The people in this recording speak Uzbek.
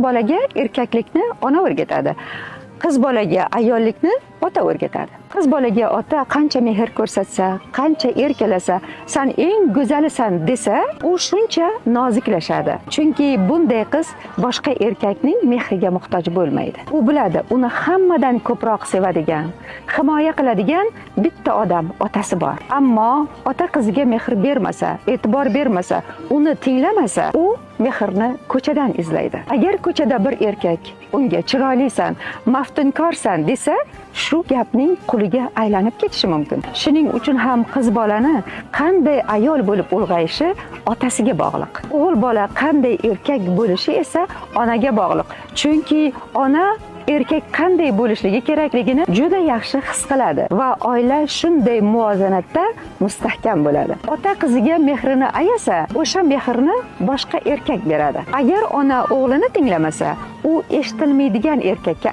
bolaga erkaklikni ona o'rgatadi. Qiz bolaga ayollikni ota o'rgatadi. Qiz bolaga ota qancha mehr ko'rsatsa, qancha erkalasa, "Sen eng go'zalisan" desa, u shuncha noziklashadi. Chunki bunday qiz boshqa erkakning mehriga muhtoj bo'lmaydi. U biladi, uni hammadan ko'proq sevadigan, himoya qiladigan bitta odam otasi bor. Ammo ota qiziga mehr bermasa, e'tibor bermasa, uni tinglamasa, u mehrni ko'chadan izlaydi. Agar ko'chada bir erkak unga "Chiroylisan, maftunkorsan" desa, shu gapning quliga aylanib ketishi mumkin. Shuning uchun ham qiz bolani qanday ayol bo'lib ulg'ayishi otasiga bog'liq. O'g'il bola qanday erkak bo'lishi esa onaga bog'liq. Chunki ona erkak qanday bo'lishligi kerakligini juda yaxshi his qiladi va oila shunday muvozanatda mustahkam bo'ladi. Ota qiziga mehrini ayasa, o'sha mehrni boshqa erkak beradi. Agar ona o'g'lini tinglamasa, u eshitilmaydigan erkakka